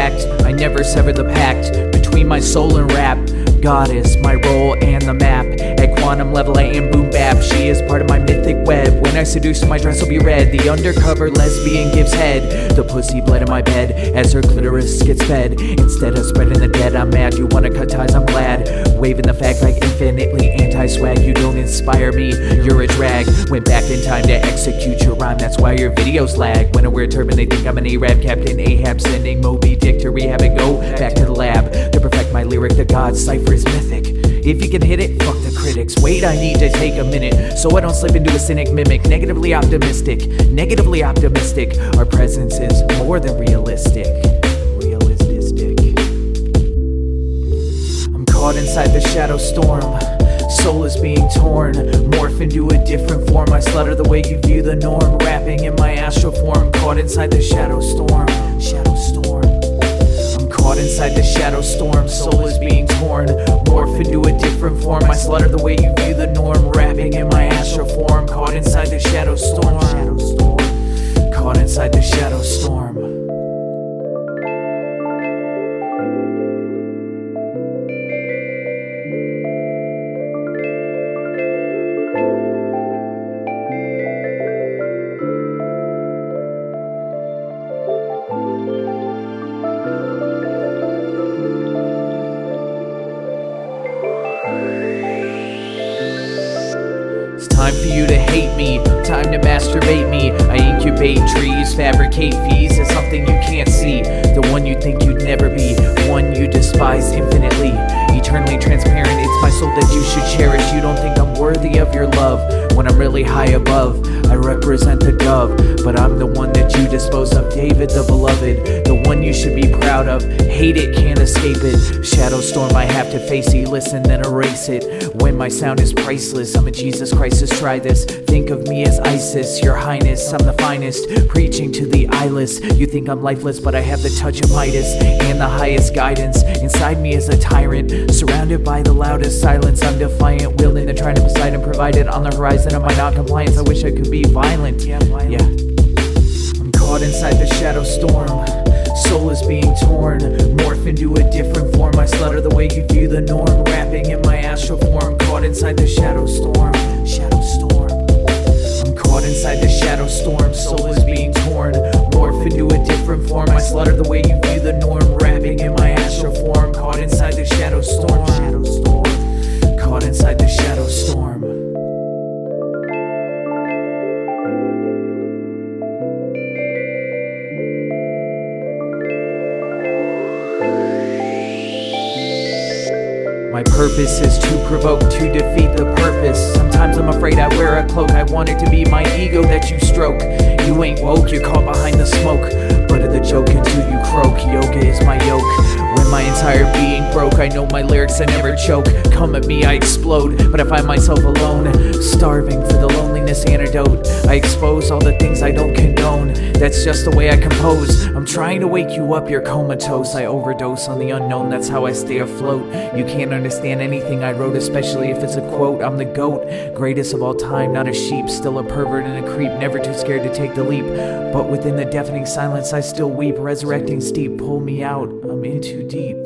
fact, I never sever the pact between my soul and rap. God is my role and the map. At quantum level I am boombap. She is part of my mythic web. When I seduce my dress will be red. The undercover lesbian gives head. The pussy bled in my bed as her clitoris gets fed. Instead of spreading the dead, I'm mad. You wanna cut ties, I'm glad. Waving the flag like infinitely anti-swag. You don't inspire me, you're a drag. Went back in time to execute your rhyme. That's why your videos lag. When I wear a turban they think I'm an A-rab. Captain Ahab sending Moby Dick to rehab and go back to the lab to perfect my lyric. The God Cypher is mythic. If you can hit it, fuck the critics. Wait, I need to take a minute so I don't slip into a cynic mimic. Negatively optimistic. Our presence is more than realistic. I'm caught inside the shadow storm. Soul is being torn, morph into a different form. I slaughter the way you view the norm, rapping in my astral form. Caught inside the shadow storm. I'm caught inside the shadow storm. Soul is being torn, morph into a different form. I slaughter the way you view the norm, rapping in my astral form. Caught inside the shadow storm. Caught inside the shadow storm. Time for you to hate me, time to masturbate me. I incubate trees, fabricate fees as something you can't see. The one you think you'd never be, one you despise infinitely. Eternally transparent, it's my soul that you should cherish. You don't think I'm worthy of your love when I'm really high above. I represent the dove, but I'm the one that you dispose of. David the beloved, the one you should be proud of. Hate it, can't escape it. Shadow storm I have to face it. Listen then erase it. When my sound is priceless, I'm a Jesus Christ, try this. Think of me as ISIS, your highness, I'm the finest. Preaching to the eyeless. You think I'm lifeless, but I have the touch of Midas and the highest guidance. Inside me is a tyrant, surrounded by the loudest silence. I'm defiant, wielding the trident beside and provided on the horizon of my non-compliance. I wish I could be violent. Yeah. I'm caught inside the shadow storm. Soul is being torn, morph into a different form. I slaughter the way you view the norm, rapping in my astral form. Caught inside the shadow storm. I'm caught inside the shadow storm. Soul is being torn, morph into a different form. I slaughter the way you view the norm, rapping in my astral form. Caught inside the shadow storm. Caught inside the shadow storm. My purpose is to provoke, to defeat the purpose. Sometimes I'm afraid I wear a cloak. I want it to be my ego that you stroke. You ain't woke, you're caught behind the smoke. But of the joke until you croak. Yoga is my yoke. When my entire being broke, I know my lyrics I never choke. Come at me, I explode, but I find myself alone, starving for the loneliness antidote. I expose all the things I don't condone. That's just the way I compose. I'm trying to wake you up, you're comatose. I overdose on the unknown, that's how I stay afloat. You can't understand anything I wrote, especially if it's a quote. I'm the GOAT, greatest of all time, not a sheep. Still a pervert and a creep, never too scared to take the leap. But within the deafening silence I still weep. Resurrecting steep, pull me out, I'm in too deep.